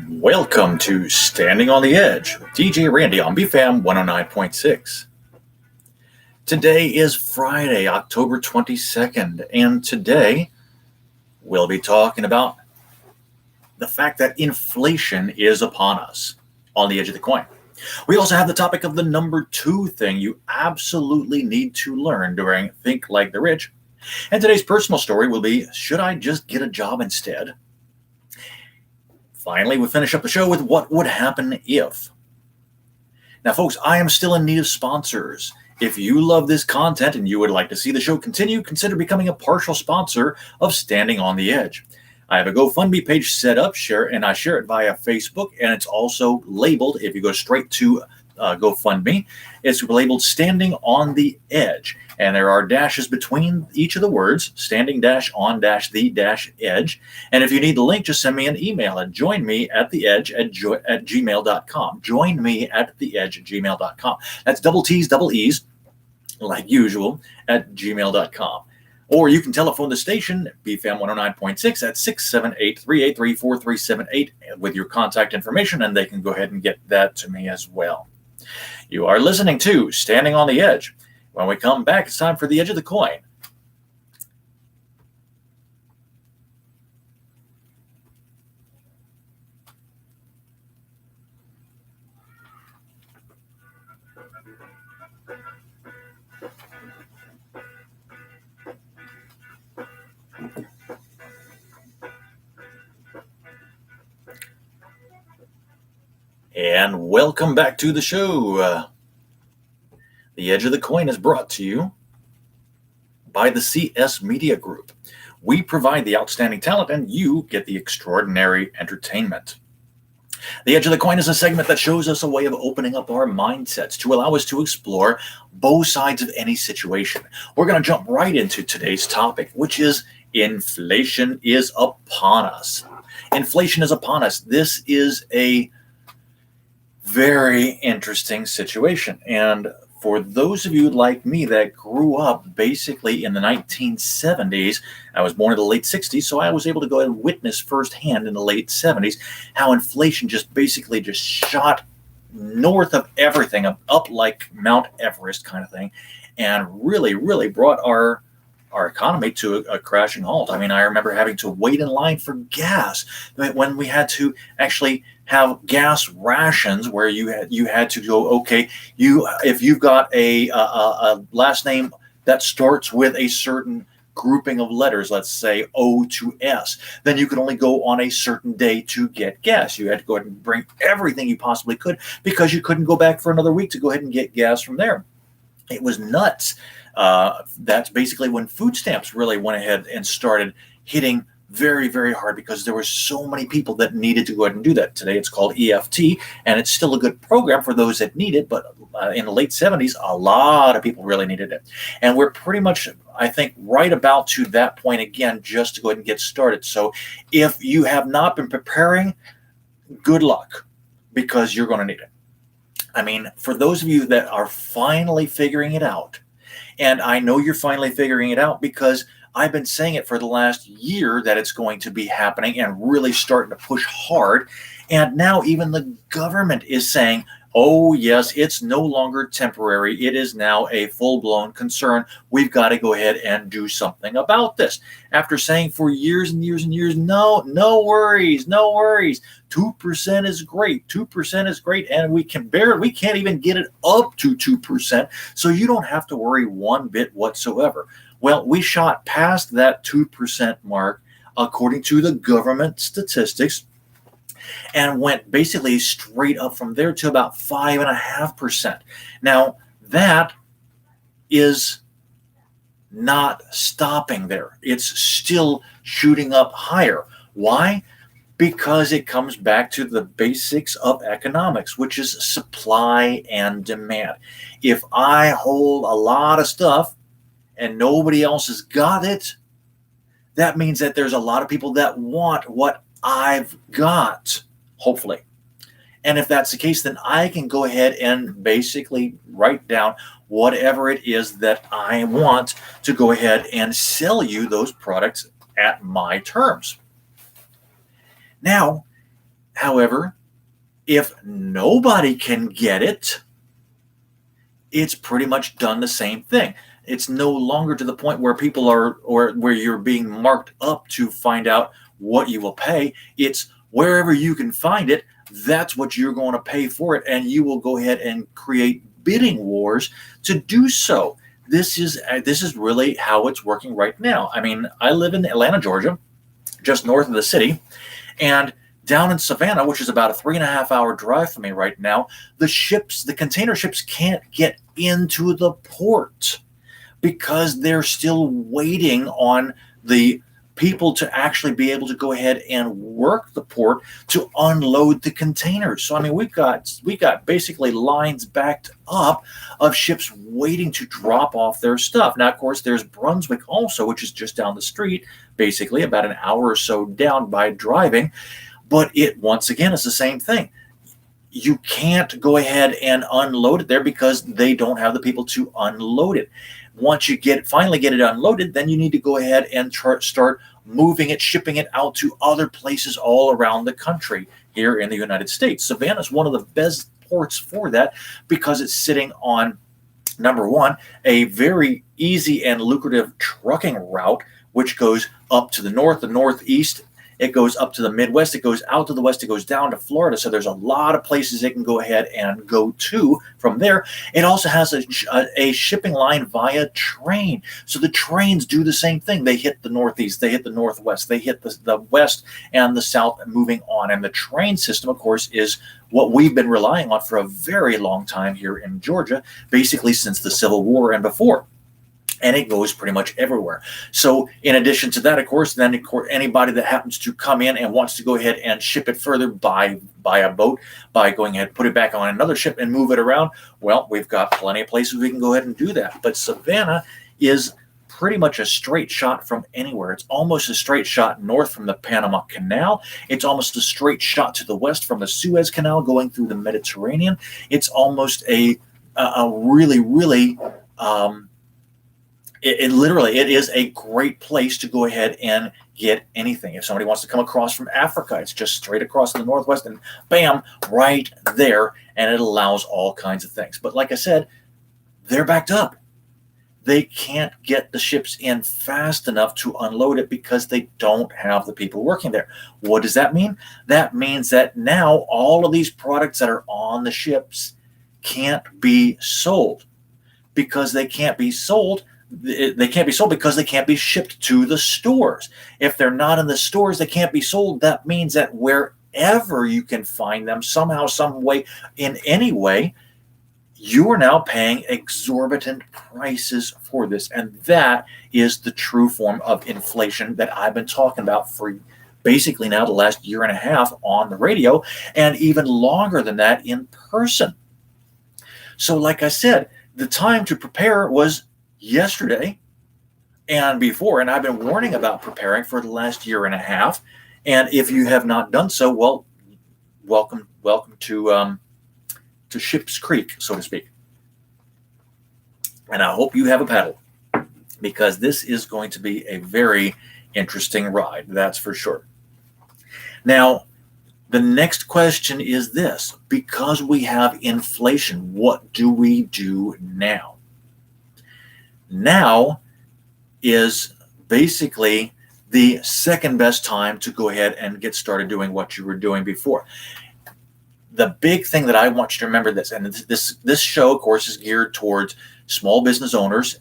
Welcome to Standing on the Edge with DJ Randy on BFAM 109.6. Today is Friday, October 22nd, and today we'll be talking about the fact that inflation is upon us on the edge of the coin. We also have the topic of the number 2 thing you absolutely need to learn during Think Like the Rich. And today's personal story will be, should I just get a job instead? Finally, we finish up the show with what would happen if. Now, folks, I am still in need of sponsors. If you love this content and you would like to see the show continue, consider becoming a partial sponsor of Standing on the Edge. I have a GoFundMe page set up, and I share it via Facebook, and it's also labeled, if you go straight to GoFundMe, it's labeled Standing on the Edge. And there are dashes between each of the words, standing on the edge. And if you need the link, just send me an email at joinmeattheedge@gmail.com. Joinmeattheedge@gmail.com. That's double T's, double E's, like usual, at gmail.com. Or you can telephone the station, BFAM 109.6, at 678-383-4378 with your contact information, and they can go ahead and get that to me as well. You are listening to Standing on the Edge. When we come back, it's time for the edge of the coin. And welcome back to the show. The Edge of the Coin is brought to you by the CS Media Group. We provide the outstanding talent and you get the extraordinary entertainment. The Edge of the Coin is a segment that shows us a way of opening up our mindsets to allow us to explore both sides of any situation. We're going to jump right into today's topic, which is inflation is upon us. Inflation is upon us. This is a very interesting situation. And for those of you like me that grew up basically in the 1970s, I was born in the late 60s, so I was able to go and witness firsthand in the late 70s how inflation just basically just shot north of everything, up like Mount Everest kind of thing, and really, really brought our economy to a crashing halt. I mean, I remember having to wait in line for gas when we had to actually have gas rations where you had to go, okay, if you've got a last name that starts with a certain grouping of letters, let's say O to S, then you could only go on a certain day to get gas. You had to go ahead and bring everything you possibly could because you couldn't go back for another week to go ahead and get gas from there. It was nuts. That's basically when food stamps really went ahead and started hitting very, very hard because there were so many people that needed to go ahead and do that. Today it's called EFT, and it's still a good program for those that need it, but in the late 70s, a lot of people really needed it. And we're pretty much, I think, right about to that point again, just to go ahead and get started. So if you have not been preparing, good luck, because you're going to need it. I mean, for those of you that are finally figuring it out, and I know you're finally figuring it out because I've been saying it for the last year that it's going to be happening and really starting to push hard. And now even the government is saying, oh, yes, it's no longer temporary. It is now a full-blown concern. We've got to go ahead and do something about this. After saying for years and years and years, no worries. 2% is great. 2% is great. And we can't even get it up to 2%. So you don't have to worry one bit whatsoever. Well, we shot past that 2% mark according to the government statistics, and went basically straight up from there to about 5.5%. Now, that is not stopping there. It's still shooting up higher. Why? Because it comes back to the basics of economics, which is supply and demand. If I hold a lot of stuff and nobody else has got it, that means that there's a lot of people that want what I've got, hopefully. And if that's the case, then I can go ahead and basically write down whatever it is that I want to go ahead and sell you those products at my terms. Now, however, if nobody can get it, it's pretty much done the same thing. It's no longer to the point where people are, or where you're being marked up to find out what you will pay. It's wherever you can find it, that's what you're going to pay for it, and you will go ahead and create bidding wars to do so. This is really how it's working right now. I mean, I live in Atlanta, Georgia, just north of the city, and down in Savannah, which is about a 3.5-hour drive for me right now, the container ships can't get into the port because they're still waiting on the people to actually be able to go ahead and work the port to unload the containers. So I mean, we got basically lines backed up of ships waiting to drop off their stuff. Now, of course, there's Brunswick also, which is just down the street, basically about an hour or so down by driving. But it, once again, is the same thing. You can't go ahead and unload it there because they don't have the people to unload it. Once you finally get it unloaded, then you need to go ahead and start moving it, shipping it out to other places all around the country here in the United States. Savannah is one of the best ports for that because it's sitting on, number one, a very easy and lucrative trucking route, which goes up to the north, the northeast. It goes up to the Midwest. It goes out to the West. It goes down to Florida. So there's a lot of places it can go ahead and go to from there. It also has a shipping line via train. So the trains do the same thing. They hit the Northeast. They hit the Northwest. They hit the West and the South, and moving on. And the train system, of course, is what we've been relying on for a very long time here in Georgia, basically since the Civil War and before. And it goes pretty much everywhere. So in addition to that, of course, then anybody that happens to come in and wants to go ahead and ship it further by a boat, by going ahead, put it back on another ship and move it around, well, we've got plenty of places we can go ahead and do that. But Savannah is pretty much a straight shot from anywhere. It's almost a straight shot north from the Panama Canal. It's almost a straight shot to the west from the Suez Canal going through the Mediterranean. It's almost a really, really... It literally, it is a great place to go ahead and get anything. If somebody wants to come across from Africa, it's just straight across the Northwest and bam, right there. And it allows all kinds of things. But like I said, they're backed up. They can't get the ships in fast enough to unload it because they don't have the people working there. What does that mean? That means that now all of these products that are on the ships can't be sold. Because they can't be sold, because they can't be shipped to the stores. If they're not in the stores, they can't be sold. That means that wherever you can find them, somehow, some way, in any way, you are now paying exorbitant prices for this. And that is the true form of inflation that I've been talking about for basically now the last year and a half on the radio, and even longer than that in person. So like I said, the time to prepare was yesterday and before, and I've been warning about preparing for the last year and a half. And if you have not done so, well, welcome to Ship's Creek, so to speak. And I hope you have a paddle, because this is going to be a very interesting ride, that's for sure. Now, the next question is this: because we have inflation, what do we do now? Now is basically the second best time to go ahead and get started doing what you were doing before. The big thing that I want you to remember this, and this show, of course, is geared towards small business owners,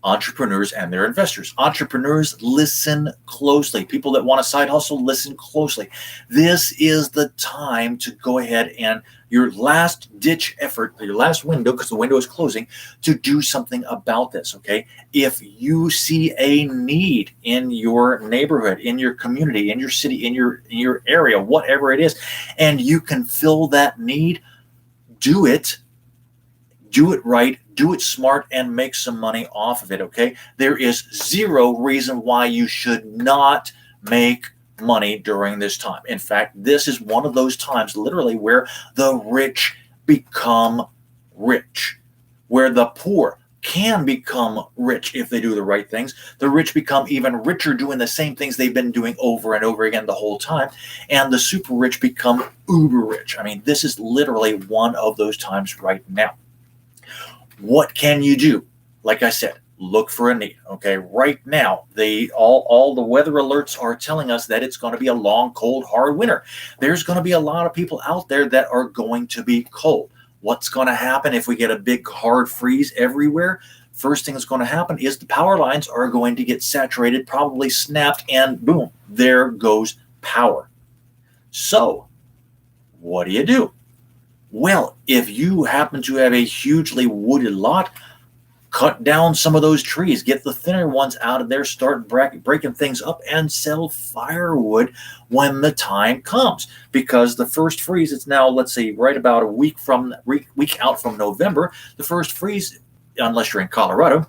entrepreneurs, and their investors. Entrepreneurs, listen closely. People that want a side hustle, listen closely. This is the time to go ahead and your last ditch effort, your last window, because the window is closing, to do something about this, okay? If you see a need in your neighborhood, in your community, in your city, in your area, whatever it is, and you can fill that need, do it. Do it right, do it smart, and make some money off of it, okay? There is zero reason why you should not make money during this time. In fact, this is one of those times literally where the rich become rich, where the poor can become rich if they do the right things. The rich become even richer doing the same things they've been doing over and over again the whole time. And the super rich become uber rich. I mean, this is literally one of those times right now. What can you do? Like I said, look for a need. Okay, right now, all the weather alerts are telling us that it's going to be a long, cold, hard winter. There's going to be a lot of people out there that are going to be cold. What's going to happen if we get a big hard freeze everywhere? First thing that's going to happen is the power lines are going to get saturated, probably snapped, and boom, there goes power. So, what do? Well, if you happen to have a hugely wooded lot, cut down some of those trees, get the thinner ones out of there, start breaking things up, and sell firewood when the time comes. Because the first freeze, it's now, let's say, right about a week out from November. The first freeze, unless you're in Colorado,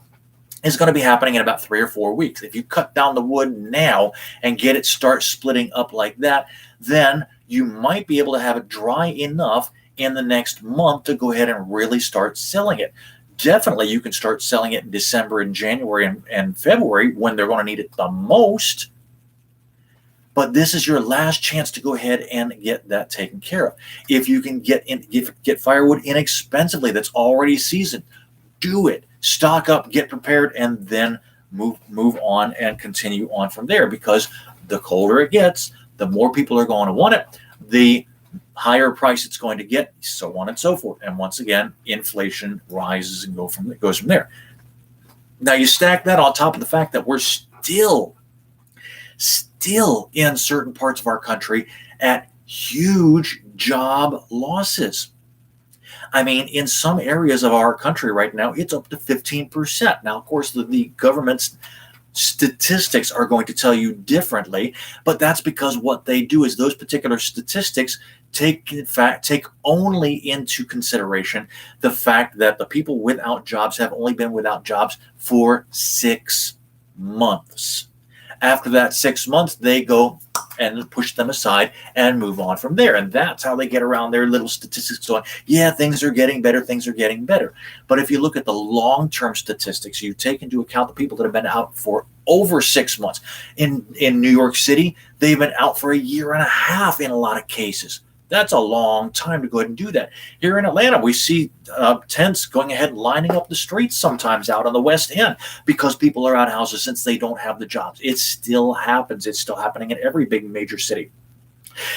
is going to be happening in about 3 or 4 weeks. If you cut down the wood now and get it start splitting up like that, then you might be able to have it dry enough in the next month to go ahead and really start selling it. Definitely, you can start selling it in December and January and February when they're going to need it the most. But this is your last chance to go ahead and get that taken care of. If you can get firewood inexpensively that's already seasoned, do it. Stock up, get prepared, and then move on and continue on from there. Because the colder it gets, the more people are going to want it. The higher price it's going to get, so on and so forth. And once again, inflation rises and goes from there. Now you stack that on top of the fact that we're still in certain parts of our country at huge job losses. I mean, in some areas of our country right now, it's up to 15%. Now, of course, the government's statistics are going to tell you differently, but that's because what they do is those particular statistics take only into consideration the fact that the people without jobs have only been without jobs for 6 months. After that 6 months, they go and push them aside and move on from there. And that's how they get around their little statistics going, yeah, things are getting better. But if you look at the long-term statistics, you take into account the people that have been out for over 6 months. In New York City, they've been out for a year and a half in a lot of cases. That's a long time to go ahead and do that. Here in Atlanta, we see tents going ahead and lining up the streets sometimes out on the West End because people are out of houses since they don't have the jobs. It still happens. It's still happening in every big major city.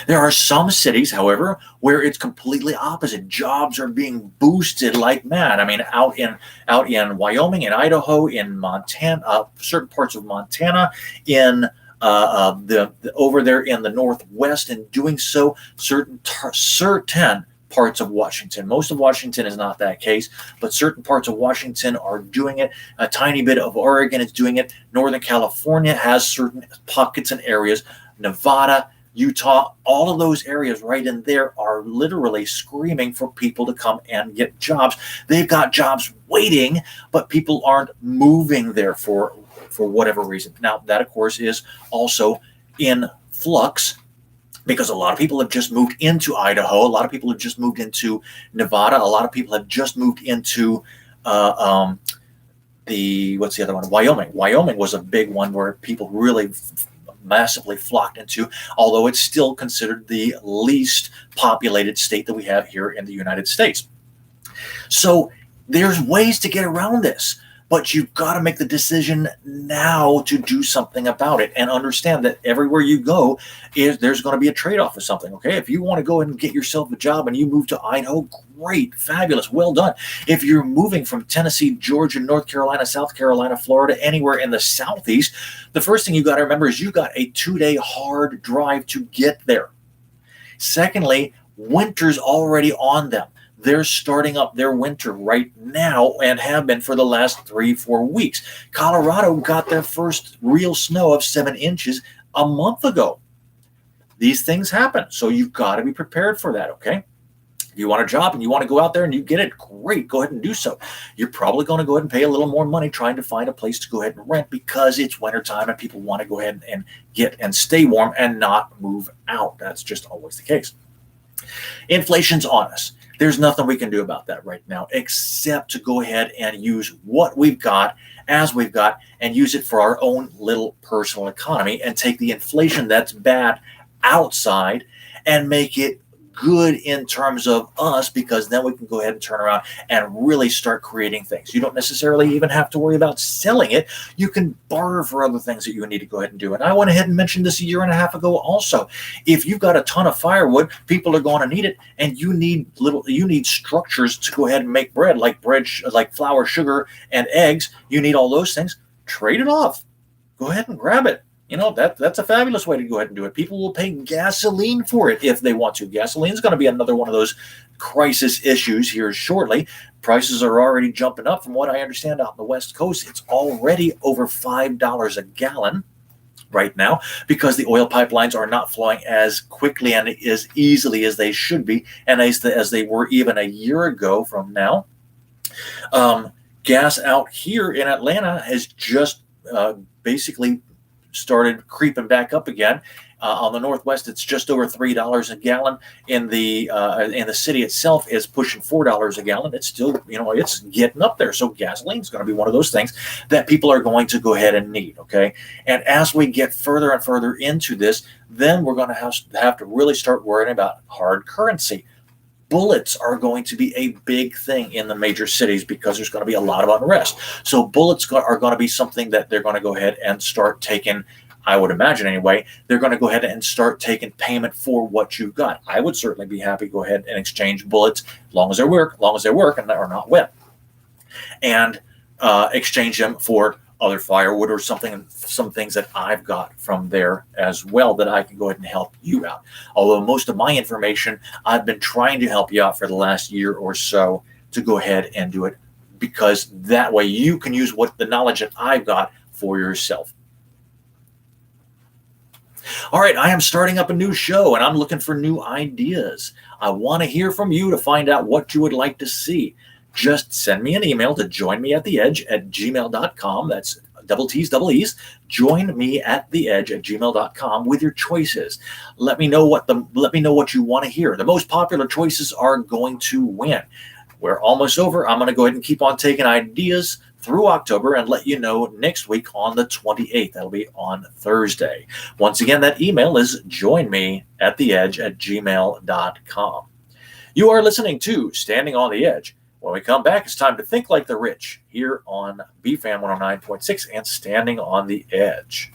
There are some cities, however, where it's completely opposite. Jobs are being boosted like mad. I mean, out in Wyoming, in Idaho, in Montana, certain parts of Montana, in over there in the Northwest, and doing so certain parts of Washington. Most of Washington is not that case, but certain parts of Washington are doing it. A tiny bit of Oregon is doing it. Northern California has certain pockets and areas. Nevada, Utah, all of those areas right in there are literally screaming for people to come and get jobs. They've got jobs waiting, but people aren't moving there for whatever reason. Now, that, of course, is also in flux because a lot of people have just moved into Idaho. A lot of people have just moved into Nevada. A lot of people have just moved into what's the other one? Wyoming. Wyoming was a big one where people really massively flocked into, although it's still considered the least populated state that we have here in the United States. So there's ways to get around this. But you've got to make the decision now to do something about it and understand that everywhere you go, there's going to be a trade-off of something, okay? If you want to go and get yourself a job and you move to Idaho, great, fabulous, well done. If you're moving from Tennessee, Georgia, North Carolina, South Carolina, Florida, anywhere in the Southeast, the first thing you got to remember is you got a 2-day hard drive to get there. Secondly, winter's already on them. They're starting up their winter right now and have been for the last 3-4 weeks. Colorado got their first real snow of 7 inches a month ago. These things happen, so you've got to be prepared for that, okay? If you want a job and you want to go out there and you get it, great, go ahead and do so. You're probably going to go ahead and pay a little more money trying to find a place to go ahead and rent because it's wintertime and people want to go ahead and get and stay warm and not move out. That's just always the case. Inflation's on us. There's nothing we can do about that right now except to go ahead and use what we've got as we've got and use it for our own little personal economy and take the inflation that's bad outside and make it good in terms of us, because then we can go ahead and turn around and really start creating things. You don't necessarily even have to worry about selling it. You can barter for other things that you need to go ahead and do. And I went ahead and mentioned this a year and a half ago also. If you've got a ton of firewood, people are going to need it, and you need structures to go ahead and make bread, like flour, sugar, and eggs. You need all those things. Trade it off. Go ahead and grab it. That's a fabulous way to go ahead and do it. People will pay gasoline for it if they want to. Gasoline is going to be another one of those crisis issues here shortly. Prices are already jumping up. From what I understand out on the West Coast, it's already over $5 a gallon right now because the oil pipelines are not flowing as quickly and as easily as they should be and as they were even a year ago from now. Gas out here in Atlanta has just basically started creeping back up again. On the Northwest, it's just over $3 a gallon. In the city itself, is pushing $4 a gallon. It's still, it's getting up there. So gasoline is going to be one of those things that people are going to go ahead and need. Okay, and as we get further and further into this, then we're going to have to really start worrying about hard currency. Bullets are going to be a big thing in the major cities because there's going to be a lot of unrest. So bullets are going to be something that they're going to go ahead and start taking, I would imagine anyway, they're going to go ahead and start taking payment for what you've got. I would certainly be happy to go ahead and exchange bullets as long as they work and are not wet, and exchange them for other firewood or some things that I've got from there as well that I can go ahead and help you out. Although most of my information, I've been trying to help you out for the last year or so to go ahead and do it, because that way you can use the knowledge that I've got for yourself. All right, I am starting up a new show and I'm looking for new ideas. I want to hear from you to find out what you would like to see. Just send me an email to joinmeattheedge@gmail.com. That's double T's, double E's. joinmeattheedge@gmail.com with your choices. Let me know what you want to hear. The most popular choices are going to win. We're almost over. I'm going to go ahead and keep on taking ideas through October and let you know next week on the 28th. That'll be on Thursday. Once again, that email is joinmeattheedge@gmail.com. You are listening to Standing on the Edge. When we come back, it's time to think like the rich here on BFAM 109.6 and Standing on the Edge.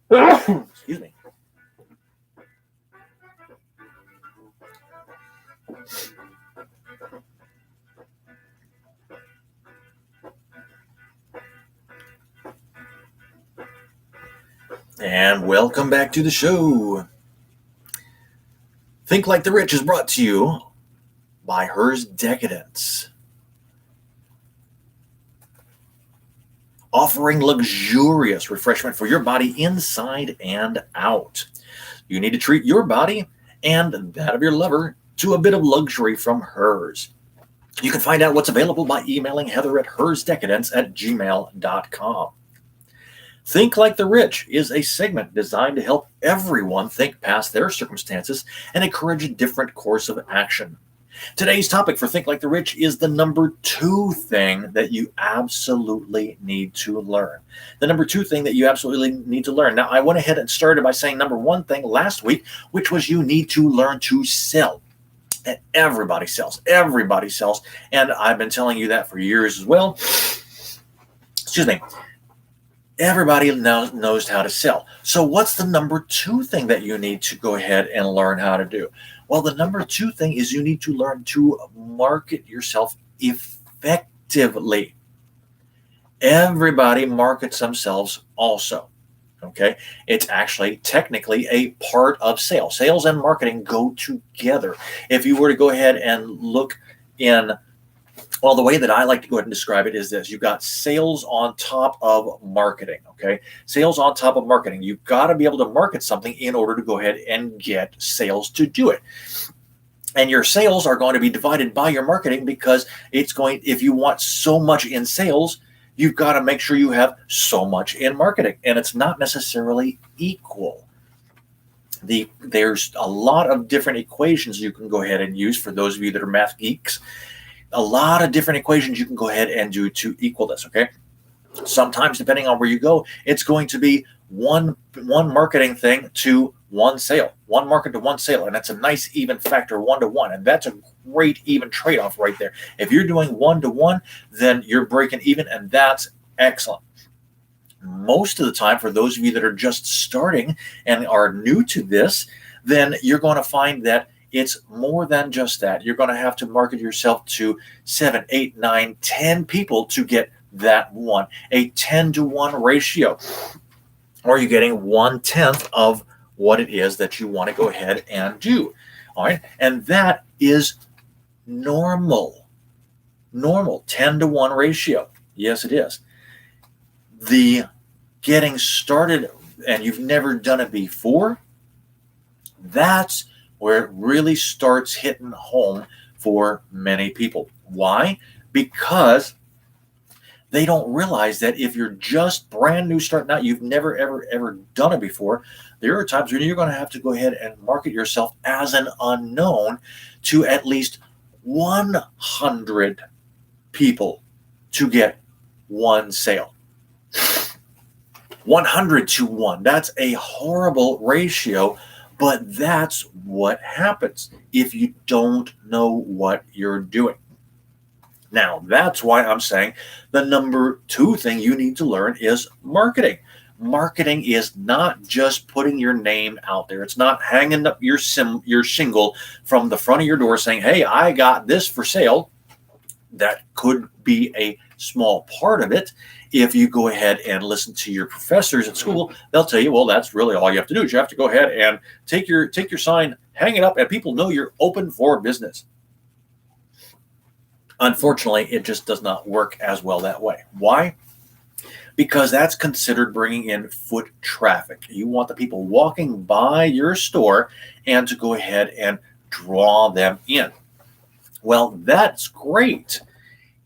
Excuse me. And welcome back to the show. Think Like the Rich is brought to you by Hers Decadence, offering luxurious refreshment for your body inside and out. You need to treat your body and that of your lover to a bit of luxury from Hers. You can find out what's available by emailing Heather at hersdecadence@gmail.com. Think Like the Rich is a segment designed to help everyone think past their circumstances and encourage a different course of action. Today's topic for Think Like the Rich is the number 2 thing that you absolutely need to learn. The number 2 thing that you absolutely need to learn. Now, I went ahead and started by saying number 1 thing last week, which was you need to learn to sell. And everybody sells. Everybody sells. And I've been telling you that for years as well. Excuse me. Everybody knows how to sell. So what's the number 2 thing that you need to go ahead and learn how to do? Well, the number 2 thing is you need to learn to market yourself effectively. Everybody markets themselves also. Okay? It's actually technically a part of sales. Sales and marketing go together. If you were to go ahead and look in Well, the way that I like to go ahead and describe it is this. You've got sales on top of marketing, okay? Sales on top of marketing. You've got to be able to market something in order to go ahead and get sales to do it. And your sales are going to be divided by your marketing, because if you want so much in sales, you've got to make sure you have so much in marketing. And it's not necessarily equal. There's a lot of different equations you can go ahead and use for those of you that are math geeks. A lot of different equations you can go ahead and do to equal this, okay? Sometimes, depending on where you go, it's going to be one marketing thing to one sale, one market to one sale. And that's a nice even factor, 1-to-1. And that's a great even trade-off right there. If you're doing 1-to-1, then you're breaking even, and that's excellent. Most of the time, for those of you that are just starting and are new to this, then you're going to find that it's more than just that. You're going to have to market yourself to 7, 8, 9, 10 people to get that one, a 10-to-1 ratio. Or you're getting 1/10 of what it is that you want to go ahead and do. All right. And that is normal. Normal 10-to-1 ratio. Yes, it is. The getting started and you've never done it before, that's where it really starts hitting home for many people. Why? Because they don't realize that if you're just brand new starting out, you've never, ever done it before, there are times when you're going to have to go ahead and market yourself as an unknown to at least 100 people to get one sale. 100-to-1. That's a horrible ratio. But that's what happens if you don't know what you're doing. Now, that's why I'm saying the number 2 thing you need to learn is marketing. Marketing is not just putting your name out there. It's not hanging up your shingle from the front of your door saying, hey, I got this for sale. That could be a small part of it. If you go ahead and listen to your professors at school, they'll tell you, well, that's really all you have to do is you have to go ahead and take your sign, hang it up, and people know you're open for business. Unfortunately, it just does not work as well that way. Why? Because that's considered bringing in foot traffic. You want the people walking by your store and to go ahead and draw them in. Well, that's great.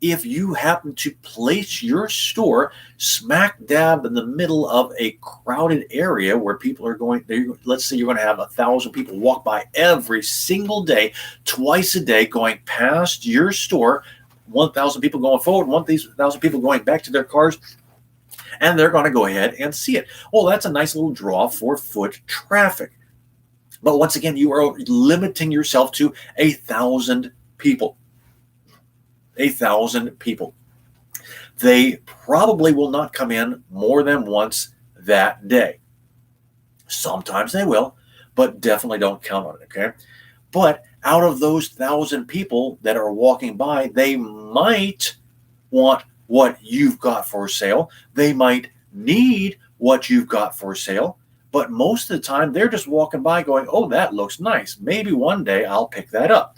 If you happen to place your store smack dab in the middle of a crowded area where people are going, let's say you're going to have 1,000 people walk by every single day, twice a day, going past your store, 1,000 people going forward, 1,000 people going back to their cars, and they're going to go ahead and see it. Well, that's a nice little draw for foot traffic. But once again, you are limiting yourself to 1,000 people. 1,000 people. They probably will not come in more than once that day. Sometimes they will, but definitely don't count on it, okay? But out of those 1,000 people that are walking by, they might want what you've got for sale. They might need what you've got for sale. But most of the time, they're just walking by going, oh, that looks nice. Maybe one day I'll pick that up.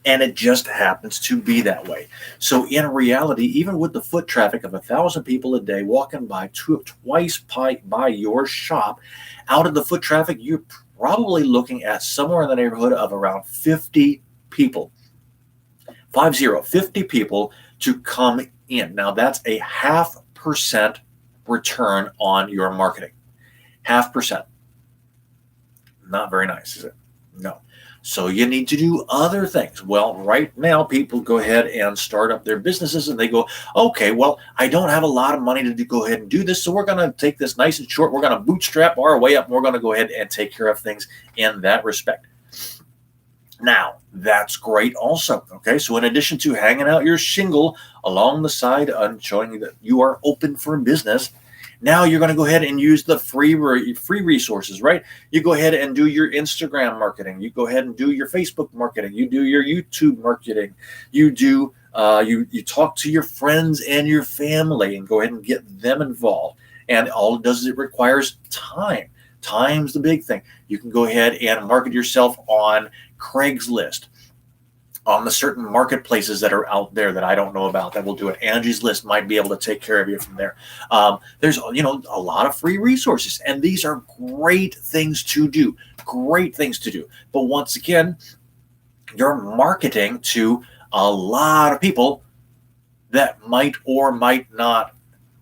And it just happens to be that way. So in reality, even with the foot traffic of 1,000 people a day walking by twice by your shop, out of the foot traffic, you're probably looking at somewhere in the neighborhood of around 50 people. 50 people to come in. Now, that's a 0.5% return on your marketing. 0.5%. Not very nice, is it? No. So you need to do other things. Well, right now, people go ahead and start up their businesses and they go, okay, well, I don't have a lot of money to go ahead and do this. So we're going to take this nice and short. We're going to bootstrap our way up. And we're going to go ahead and take care of things in that respect. Now, that's great also. Okay, so in addition to hanging out your shingle along the side and showing you that you are open for business, now you're going to go ahead and use the free resources, right? You go ahead and do your Instagram marketing. You go ahead and do your Facebook marketing. You do your YouTube marketing. You do you talk to your friends and your family and go ahead and get them involved. And all it does is it requires time. Time's the big thing. You can go ahead and market yourself on Craigslist, on the certain marketplaces that are out there that I don't know about that will do it. Angie's List might be able to take care of you from there. There's, a lot of free resources, and these are great things to do. Great things to do. But once again, you're marketing to a lot of people that might or might not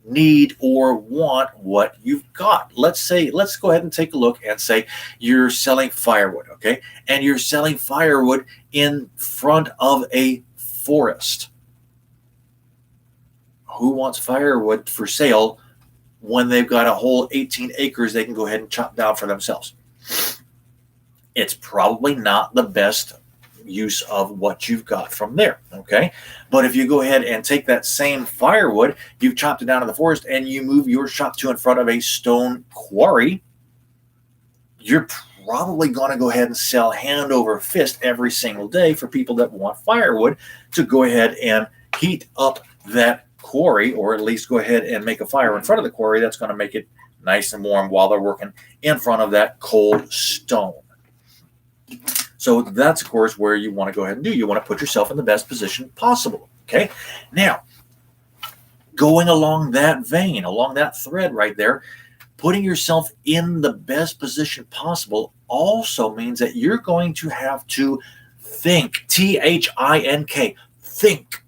need or want what you've got. Let's go ahead and take a look and say you're selling firewood, okay? And you're selling firewood in front of a forest. Who wants firewood for sale when they've got a whole 18 acres they can go ahead and chop down for themselves? It's probably not the best use of what you've got from there, okay? But if you go ahead and take that same firewood, you've chopped it down in the forest, and you move your shop to in front of a stone quarry, you're probably going to go ahead and sell hand over fist every single day for people that want firewood to go ahead and heat up that quarry, or at least go ahead and make a fire in front of the quarry that's going to make it nice and warm while they're working in front of that cold stone. So that's, of course, where you want to go ahead and do. You want to put yourself in the best position possible, okay? Now, going along that vein, along that thread right there, putting yourself in the best position possible also means that you're going to have to think, T-H-I-N-K, think.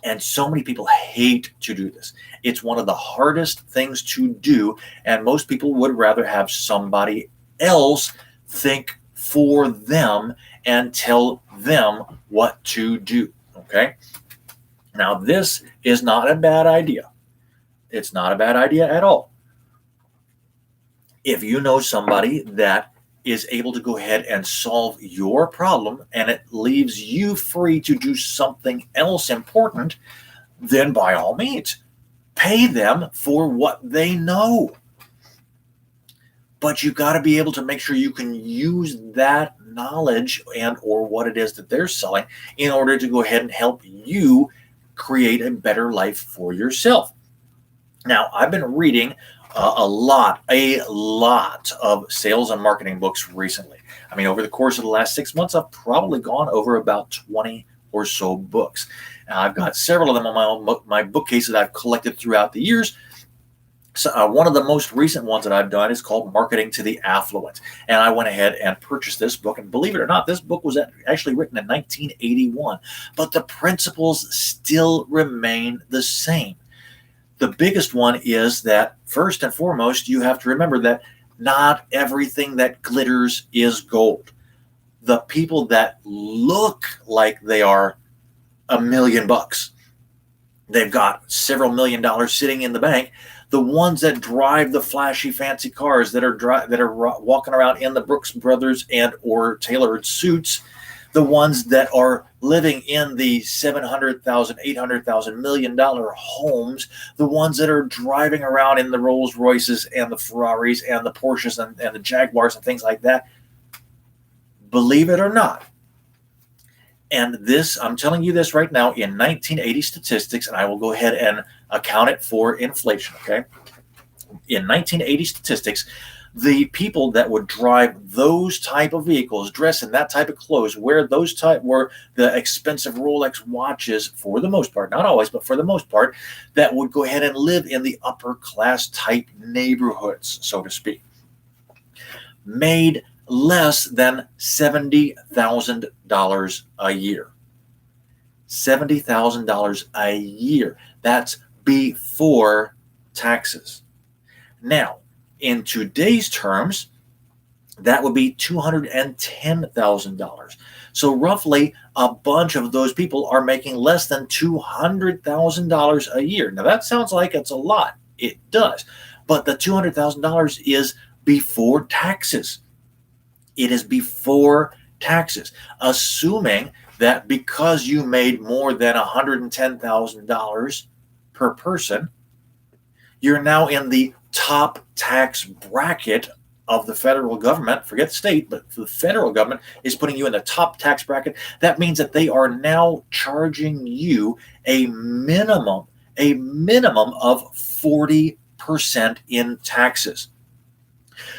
And so many people hate to do this. It's one of the hardest things to do, and most people would rather have somebody else think for them and tell them what to do, okay? Now, this is not a bad idea. It's not a bad idea at all. If you know somebody that is able to go ahead and solve your problem and it leaves you free to do something else important, then by all means, pay them for what they know. But you got to be able to make sure you can use that knowledge and or what it is that they're selling in order to go ahead and help you create a better life for yourself. Now, I've been reading a lot of sales and marketing books recently. I mean, over the course of the last 6 months, I've probably gone over about 20 or so books. Now, I've got several of them on my bookcase that I've collected throughout the years. So one of the most recent ones that I've done is called Marketing to the Affluent. And I went ahead and purchased this book. And believe it or not, this book was actually written in 1981. But the principles still remain the same. The biggest one is that, first and foremost, you have to remember that not everything that glitters is gold. The people that look like they are $1 million, they've got several $1 million sitting in the bank. The ones that drive the flashy, fancy cars that are walking around in the Brooks Brothers and or tailored suits, the ones that are living in the $700,000, $800,000, $1 million homes, the ones that are driving around in the Rolls Royces and the Ferraris and the Porsches and the Jaguars and things like that, believe it or not. And this, I'm telling you this right now, in 1980 statistics, and I will go ahead and account it for inflation, okay? In 1980 statistics, the people that would drive those type of vehicles, dress in that type of clothes, wear the expensive Rolex watches, for the most part, not always, but for the most part, that would go ahead and live in the upper class type neighborhoods, so to speak, made less than $70,000 a year. $70,000 a year. That's before taxes. Now, in today's terms, that would be $210,000. So roughly a bunch of those people are making less than $200,000 a year. Now that sounds like it's a lot. It does. But the $200,000 is before taxes. It is before taxes, assuming that because you made more than $110,000 per person, you're now in the top tax bracket of the federal government. Forget the state, but the federal government is putting you in the top tax bracket. That means that they are now charging you a minimum of 40% in taxes.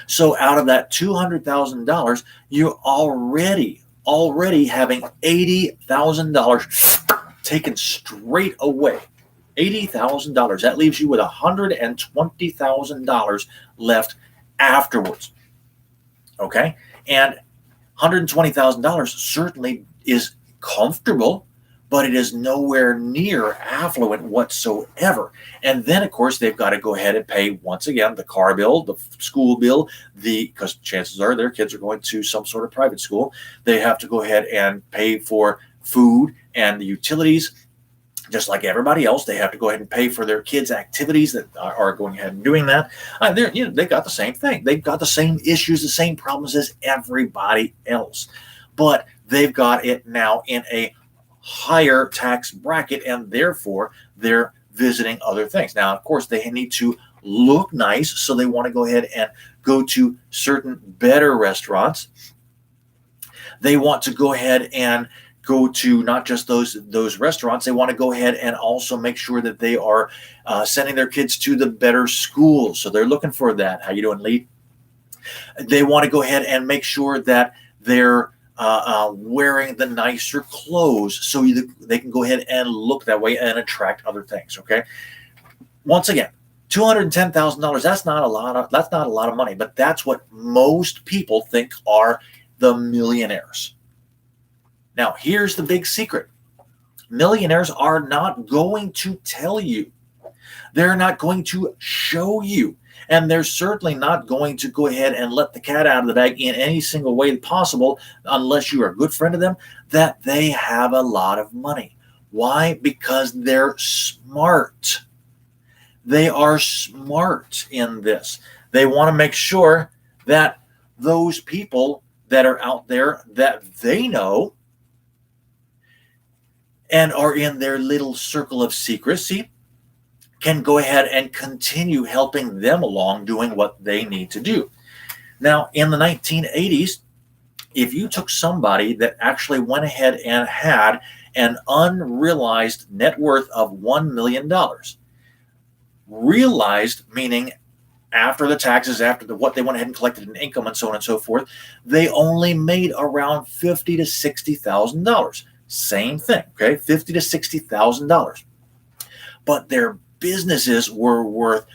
So out of that $200,000, you're already already having $80,000 taken straight away. $80,000. That leaves you with $120,000 left afterwards. Okay? And $120,000 certainly is comfortable, but it is nowhere near affluent whatsoever. And then, of course, they've got to go ahead and pay, once again, the car bill, the school bill, because chances are their kids are going to some sort of private school. They have to go ahead and pay for food and the utilities. Just like everybody else, they have to go ahead and pay for their kids' activities that are going ahead and doing that. They got the same thing. They've got the same issues, the same problems as everybody else. But they've got it now in a higher tax bracket, and therefore they're visiting other things. Now, of course, they need to look nice, so they want to go ahead and go to certain better restaurants. They want to go ahead and go to not just those restaurants. They want to go ahead and also make sure that they are sending their kids to the better schools. So they're looking for that. How you doing, Lee? They want to go ahead and make sure that they're wearing the nicer clothes, so they can go ahead and look that way and attract other things. Okay. Once again, $210,000. That's not a lot of money, but that's what most people think are the millionaires. Now, here's the big secret. Millionaires are not going to tell you. They're not going to show you. And they're certainly not going to go ahead and let the cat out of the bag in any single way possible, unless you are a good friend of them, that they have a lot of money. Why? Because they're smart. They are smart in this. They want to make sure that those people that are out there that they know and are in their little circle of secrecy can go ahead and continue helping them along doing what they need to do. Now, in the 1980s, if you took somebody that actually went ahead and had an unrealized net worth of $1 million, realized meaning after the taxes, after what they went ahead and collected in income and so on and so forth, they only made around $50,000 to $60,000. Same thing, okay? $50,000 to $60,000. But their businesses were worth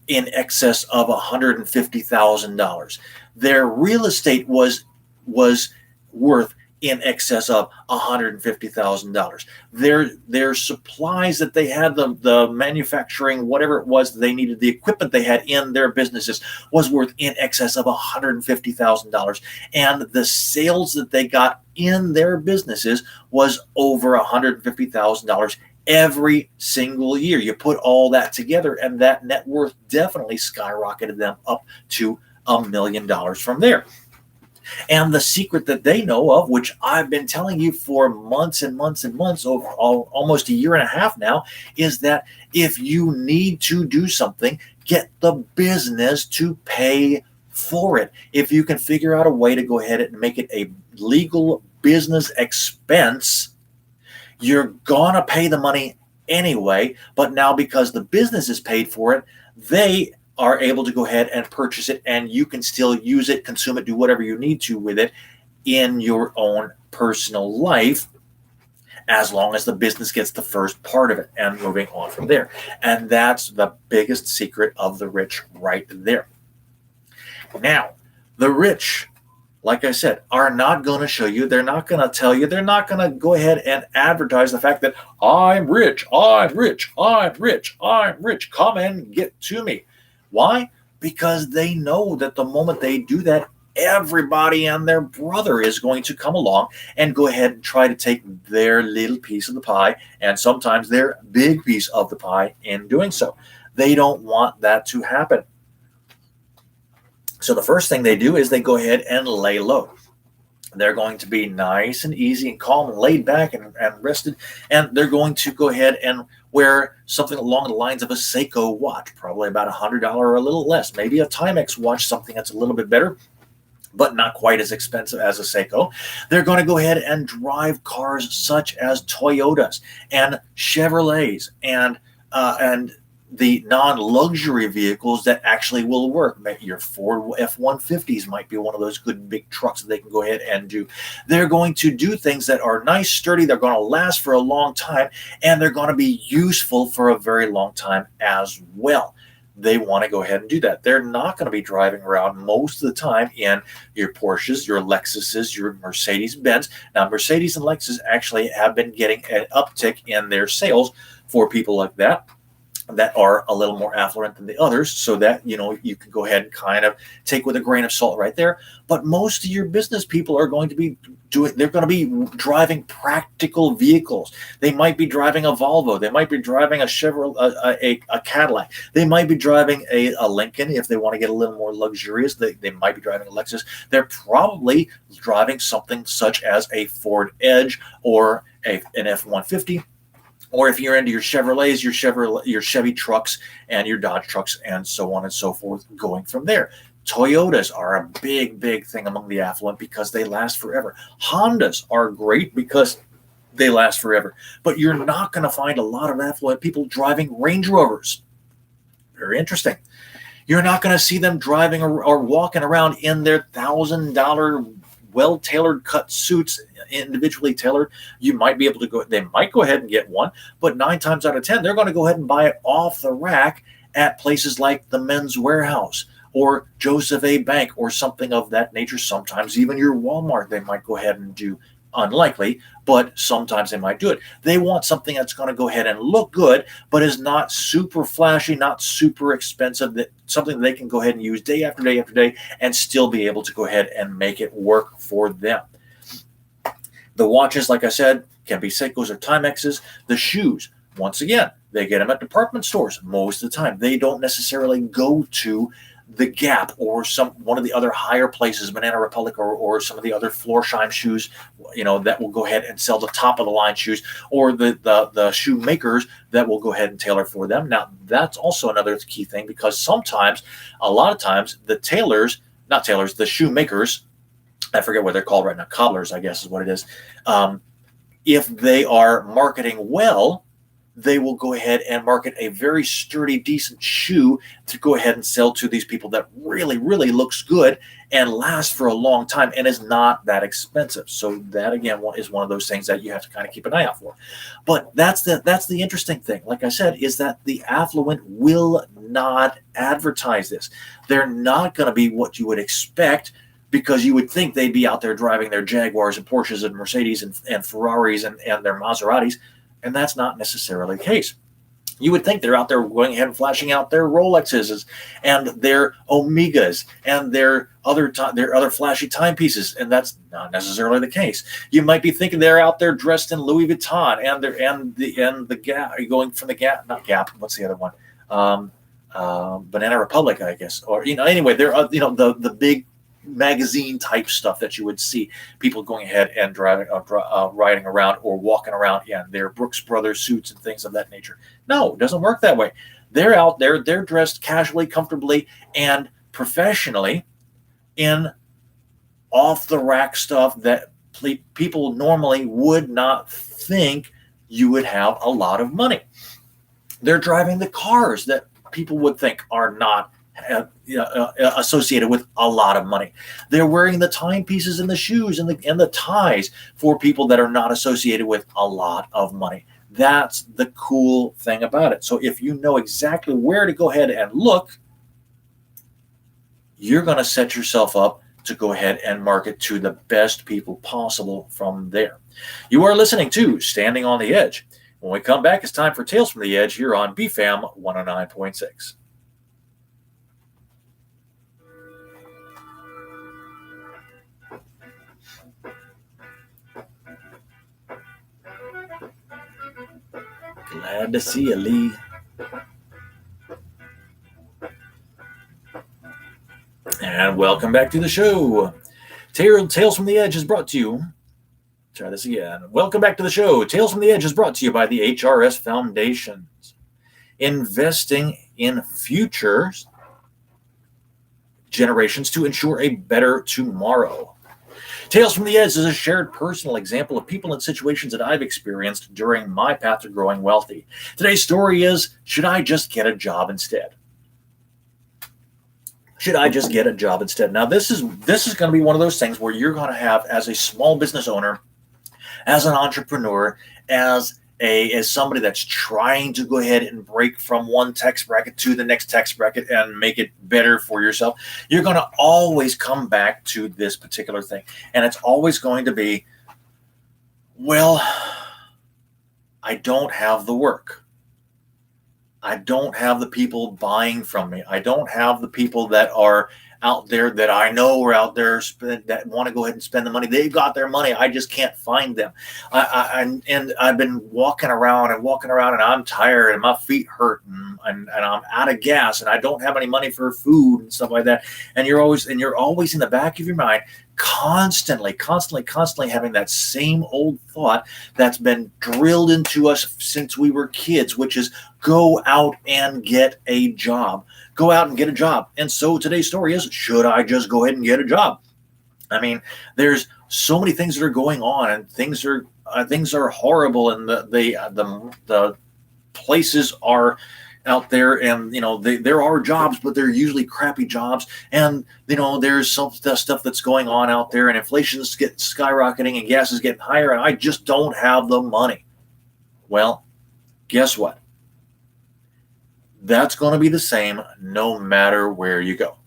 in excess of $150,000. Their real estate was worth in excess of $150,000. Their supplies that they had, the manufacturing, whatever it was that they needed, the equipment they had in their businesses was worth in excess of $150,000. And the sales that they got in their businesses was over $150,000 every single year. You put all that together, and that net worth definitely skyrocketed them up to $1 million from there. And the secret that they know of, which I've been telling you for months and months and months, over almost a year and a half now, is that if you need to do something, get the business to pay for it. If you can figure out a way to go ahead and make it a legal business expense, you're going to pay the money anyway. But now, because the business is paid for it, they are able to go ahead and purchase it, and you can still use it, consume it, do whatever you need to with it in your own personal life, as long as the business gets the first part of it and moving on from there. And that's the biggest secret of the rich right there. Now, the rich, like I said, are not going to show you. They're not going to tell you. They're not going to go ahead and advertise the fact that I'm rich, I'm rich, I'm rich, I'm rich. Come and get to me. Why? Because they know that the moment they do that, everybody and their brother is going to come along and go ahead and try to take their little piece of the pie, and sometimes their big piece of the pie in doing so. They don't want that to happen. So the first thing they do is they go ahead and lay low. They're going to be nice and easy and calm and laid back and rested. And they're going to go ahead and wear something along the lines of a Seiko watch, probably about $100 or a little less. Maybe a Timex watch, something that's a little bit better, but not quite as expensive as a Seiko. They're going to go ahead and drive cars such as Toyotas and Chevrolets and the non-luxury vehicles that actually will work. Your Ford F-150s might be one of those good big trucks that they can go ahead and do. They're going to do things that are nice, sturdy, they're going to last for a long time, and they're going to be useful for a very long time as well. They want to go ahead and do that. They're not going to be driving around most of the time in your Porsches, your Lexuses, your Mercedes-Benz. Now, Mercedes and Lexus actually have been getting an uptick in their sales for people like that are a little more affluent than the others, so that you can go ahead and kind of take with a grain of salt right there. But most of your business people are going to be they're going to be driving practical vehicles. They might be driving a Volvo, they might be driving a Chevrolet, a Cadillac, they might be driving a Lincoln. If they want to get a little more luxurious, they might be driving a Lexus. They're probably driving something such as a Ford Edge or an F-150. Or if you're into your Chevrolets, your Chevy trucks and your Dodge trucks and so on and so forth, going from there. Toyotas are a big, big thing among the affluent because they last forever. Hondas are great because they last forever. But you're not going to find a lot of affluent people driving Range Rovers. Very interesting. You're not going to see them driving or walking around in their $1,000 well-tailored cut suits, individually tailored. You might be able to they might go ahead and get one, but 9 times out of 10, they're going to go ahead and buy it off the rack at places like the Men's Warehouse or Joseph A. Bank or something of that nature. Sometimes even your Walmart, they might go ahead and do. Unlikely, but sometimes they might do it. They want something that's going to go ahead and look good, but is not super flashy, not super expensive, something that they can go ahead and use day after day after day and still be able to go ahead and make it work for them. The watches, like I said, can be Seikos or Timexes. The shoes, once again, they get them at department stores most of the time. They don't necessarily go to the Gap or one of the other higher places, Banana Republic or some of the other Florsheim shoes, that will go ahead and sell the top of the line shoes, or the shoe makers that will go ahead and tailor for them. Now, that's also another key thing, because a lot of times, the shoe makers, I forget what they're called right now, cobblers, I guess is what it is. If they are marketing well, they will go ahead and market a very sturdy, decent shoe to go ahead and sell to these people that really, really looks good and lasts for a long time and is not that expensive. So that, again, is one of those things that you have to kind of keep an eye out for. But that's the interesting thing, like I said, is that the affluent will not advertise this. They're not going to be what you would expect, because you would think they'd be out there driving their Jaguars and Porsches and Mercedes and Ferraris and their Maseratis. And that's not necessarily the case. You would think they're out there going ahead and flashing out their Rolexes and their Omegas and their other flashy timepieces, and that's not necessarily the case. You might be thinking they're out there dressed in Louis Vuitton and the Gap. Are you going from the Gap? Not Gap. What's the other one? Banana Republic, I guess. Or anyway, they're the big magazine type stuff that you would see people going ahead and riding around or walking around in their Brooks Brothers suits and things of that nature. No, it doesn't work that way. They're out there, they're dressed casually, comfortably, and professionally in off the rack stuff that people normally would not think you would have a lot of money. They're driving the cars that people would think are not associated with a lot of money. They're wearing the timepieces and the shoes and the ties for people that are not associated with a lot of money. That's the cool thing about it. So if you know exactly where to go ahead and look, you're going to set yourself up to go ahead and market to the best people possible from there. You are listening to Standing on the Edge. When we come back, it's time for Tales from the Edge here on BFAM 109.6. Glad to see you, Lee. And welcome back to the show. Tales from the Edge is brought to you. Try this again. Welcome back to the show. Tales from the Edge is brought to you by the HRS Foundations. Investing in future generations to ensure a better tomorrow. Tales from the Edge is a shared personal example of people and situations that I've experienced during my path to growing wealthy. Today's story is, should I just get a job instead? Should I just get a job instead? Now, this is going to be one of those things where you're going to have, as a small business owner, as an entrepreneur, as somebody that's trying to go ahead and break from one tax bracket to the next tax bracket and make it better for yourself, you're going to always come back to this particular thing. And it's always going to be, well, I don't have the work. I don't have the people buying from me. I don't have the people that are out there that I know are out there that want to go ahead and spend the money. They've got their money. I just can't find them. And I've been walking around and I'm tired and my feet hurt and I'm out of gas and I don't have any money for food and stuff like that. And you're always in the back of your mind, constantly having that same old thought that's been drilled into us since we were kids, which is go out and get a job. Go out and get a job. And so today's story is, should I just go ahead and get a job? I mean, there's so many things that are going on, and things are horrible, and the places are out there, and there are jobs, but they're usually crappy jobs, and there's some stuff that's going on out there, and inflation's getting skyrocketing, and gas is getting higher, and I just don't have the money. Well, guess what? That's going to be the same no matter where you go.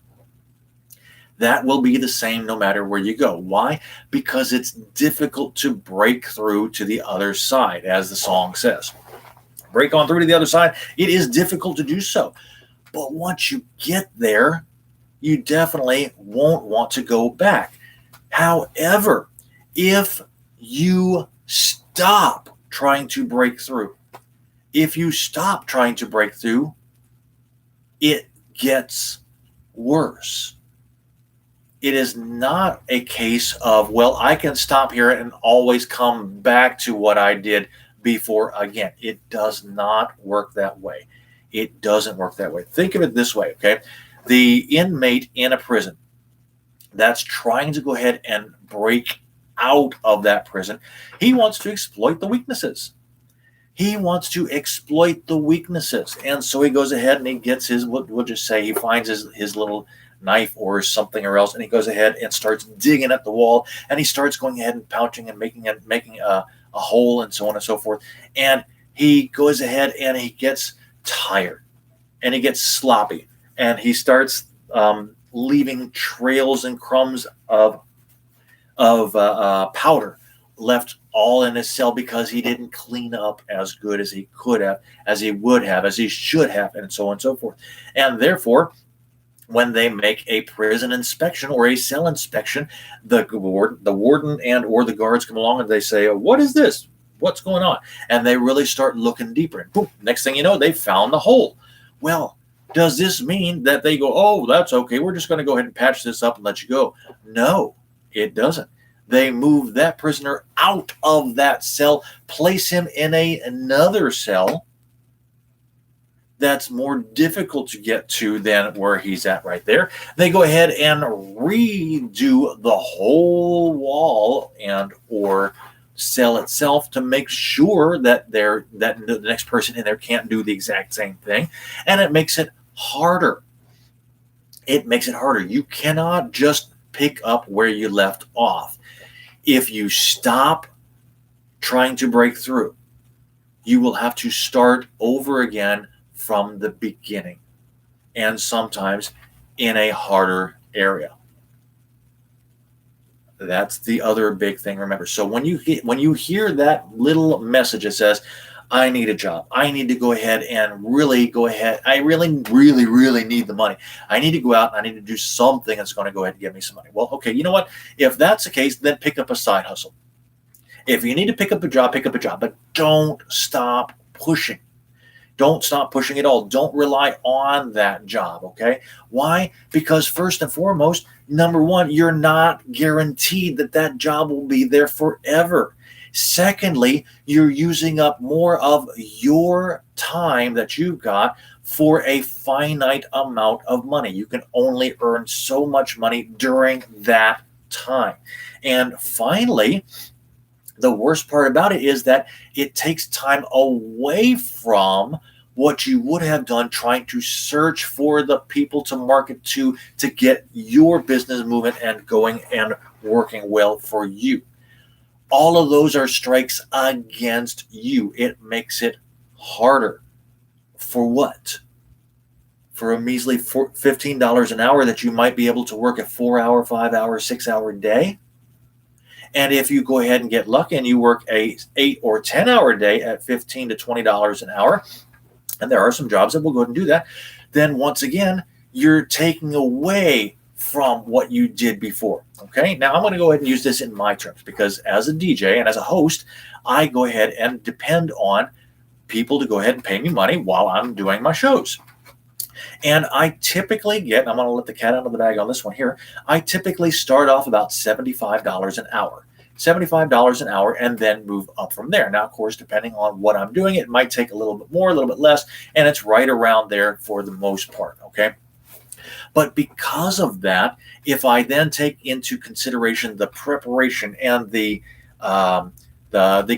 That will be the same no matter where you go. Why? Because it's difficult to break through to the other side, as the song says. Break on through to the other side. It is difficult to do so. But once you get there, you definitely won't want to go back. However, if you stop trying to break through, it gets worse. It is not a case of, well, I can stop here and always come back to what I did before again. It does not work that way. It doesn't work that way. Think of it this way, okay? The inmate in a prison that's trying to go ahead and break out of that prison, he wants to exploit the weaknesses. And so he goes ahead and he gets we'll just say he finds his little knife or something or else, and he goes ahead and starts digging at the wall, and he starts going ahead and pouching and making a hole and so on and so forth. And he goes ahead and he gets tired and he gets sloppy and he starts leaving trails and crumbs of powder left all in his cell because he didn't clean up as good as he could have, as he would have, as he should have, and so on and so forth. And therefore, when they make a prison inspection or a cell inspection, the warden and or the guards come along and they say, "What is this? What's going on?" And they really start looking deeper. And boom, next thing you know, they found the hole. Well, does this mean that they go, "Oh, that's okay, we're just going to go ahead and patch this up and let you go"? No, it doesn't. They move that prisoner out of that cell, place him in another cell that's more difficult to get to than where he's at right there. They go ahead and redo the whole wall and or cell itself to make sure that the next person in there can't do the exact same thing. And it makes it harder. You cannot just pick up where you left off. If you stop trying to break through, you will have to start over again from the beginning, and sometimes in a harder area. That's the other big thing. Remember, so when you hear that little message that says, "I need a job. I need to go ahead and really go ahead. I really need the money. I need to go out and I need to do something that's going to go ahead and give me some money." Well, okay, you know what? If that's the case, then pick up a side hustle. If you need to pick up a job, but don't stop pushing. Don't stop pushing at all. Don't rely on that job, okay? Why? Because first and foremost, number one, you're not guaranteed that job will be there forever. Secondly, you're using up more of your time that you've got for a finite amount of money. You can only earn so much money during that time. And finally, the worst part about it is that it takes time away from what you would have done trying to search for the people to market to get your business moving and going and working well for you. All of those are strikes against you. It makes it harder. For what? For a measly $15 an hour that you might be able to work a 4-hour, 5-hour, 6-hour day? And if you go ahead and get lucky and you work a 8 or 10-hour day at $15 to $20 an hour, and there are some jobs that will go ahead and do that, then once again, you're taking away from what you did before. Okay, now I'm going to go ahead and use this in my terms, because as a DJ and as a host, I go ahead and depend on people to go ahead and pay me money while I'm doing my shows. And I typically get, I'm going to let the cat out of the bag on this one here, I typically start off about $75 an hour. $75 an hour, and then move up from there. Now, of course, depending on what I'm doing, it might take a little bit more, a little bit less, and it's right around there for the most part, okay? But because of that, if I then take into consideration the preparation and the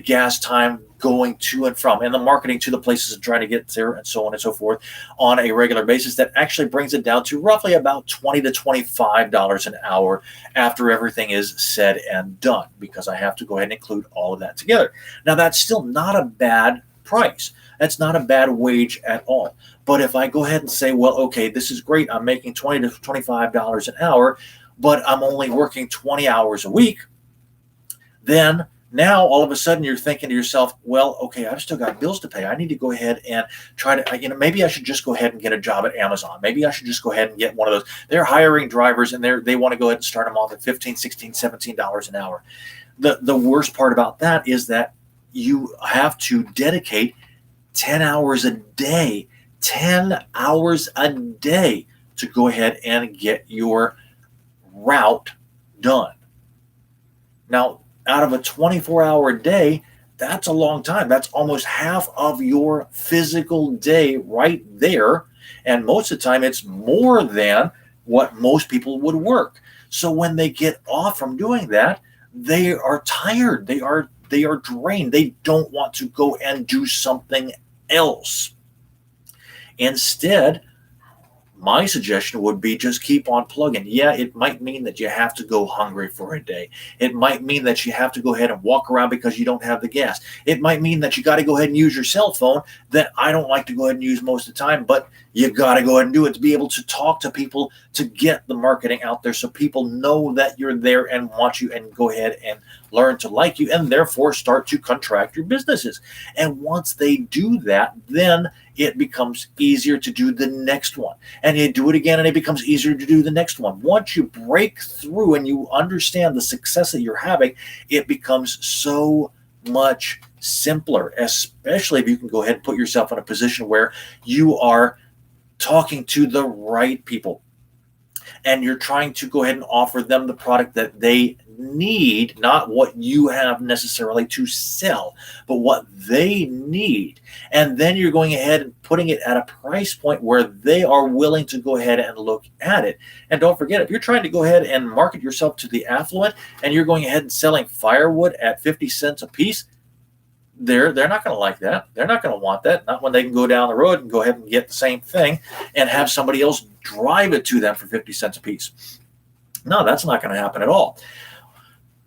gas time going to and from, and the marketing to the places and trying to get there, and so on and so forth, on a regular basis, that actually brings it down to roughly about $20 to $25 an hour after everything is said and done, because I have to go ahead and include all of that together. Now, that's still not a bad price. That's not a bad wage at all. But if I go ahead and say, well, okay, this is great, I'm making $20 to $25 an hour, but I'm only working 20 hours a week, then now all of a sudden you're thinking to yourself, well, okay, I've still got bills to pay. I need to go ahead and try to, maybe I should just go ahead and get a job at Amazon. Maybe I should just go ahead and get one of those. They're hiring drivers, and they want to go ahead and start them off at $15, $16, $17 an hour. The worst part about that is that you have to dedicate 10 hours a day, 10 hours a day to go ahead and get your route done. Now, out of a 24-hour day, that's a long time. That's almost half of your physical day right there. And most of the time, it's more than what most people would work. So when they get off from doing that, they are tired. They are drained. They don't want to go and do something else. Instead, my suggestion would be just keep on plugging. Yeah, it might mean that you have to go hungry for a day. It might mean that you have to go ahead and walk around because you don't have the gas. It might mean that you got to go ahead and use your cell phone that I don't like to go ahead and use most of the time, but you got to go ahead and do it to be able to talk to people, to get the marketing out there so people know that you're there and want you, and go ahead and learn to like you, and therefore start to contract your businesses. And once they do that, then it becomes easier to do the next one. And you do it again, and it becomes easier to do the next one. Once you break through and you understand the success that you're having, it becomes so much simpler, especially if you can go ahead and put yourself in a position where you are talking to the right people, and you're trying to go ahead and offer them the product that they need, not what you have necessarily to sell, but what they need. And then you're going ahead and putting it at a price point where they are willing to go ahead and look at it. And don't forget, if you're trying to go ahead and market yourself to the affluent, and you're going ahead and selling firewood at 50 cents a piece, they're not going to like that. They're not going to want that. Not when they can go down the road and go ahead and get the same thing and have somebody else drive it to them for 50 cents a piece. No, that's not going to happen at all.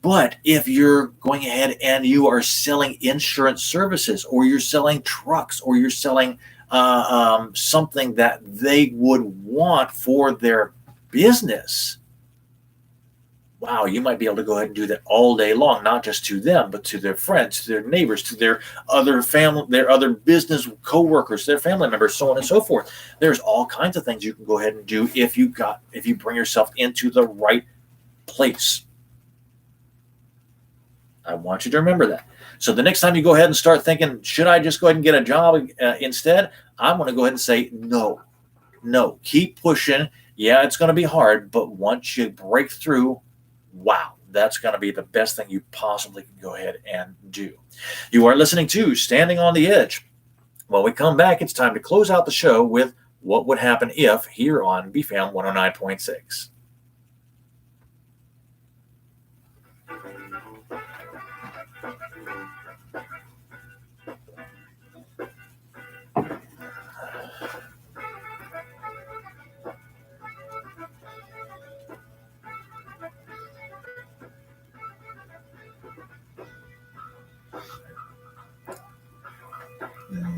But if you're going ahead and you are selling insurance services, or you're selling trucks, or you're selling something that they would want for their business, wow, you might be able to go ahead and do that all day long, not just to them, but to their friends, to their neighbors, to their other family, their other business coworkers, their family members, so on and so forth. There's all kinds of things you can go ahead and do if you bring yourself into the right place. I want you to remember that. So the next time you go ahead and start thinking, should I just go ahead and get a job instead? I'm going to go ahead and say, no, keep pushing. Yeah, it's going to be hard, but once you break through, wow, that's going to be the best thing you possibly can go ahead and do. You are listening to Standing on the Edge. When we come back, it's time to close out the show with What Would Happen If, here on BFAM 109.6.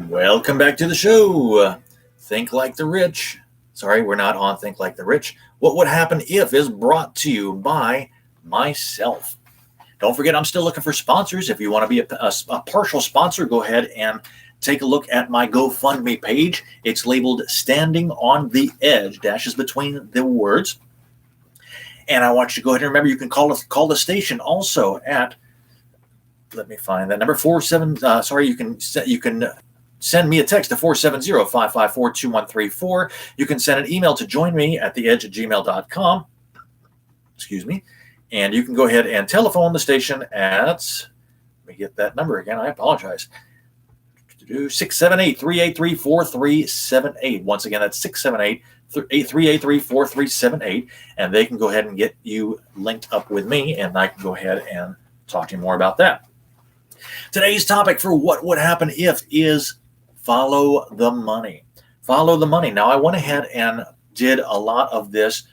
Welcome back to the show. Think Like the Rich. Sorry, we're not on Think Like the Rich. What Would Happen If is brought to you by myself. Don't forget, I'm still looking for sponsors. If you want to be a partial sponsor, go ahead and take a look at my GoFundMe page. It's labeled Standing on the Edge, dashes between the words. And I want you to go ahead and remember, you can call the station also at, let me find that number, you can send me a text to 470-554-2134. You can send an email to joinme@theedge@gmail.com. Excuse me. And you can go ahead and telephone the station at, let me get that number again, I apologize, 678-383-4378. Once again, that's 678-383-4378. And they can go ahead and get you linked up with me, and I can go ahead and talk to you more about that. Today's topic for What Would Happen If is follow the money. Follow the money. Now, I went ahead and did a lot of this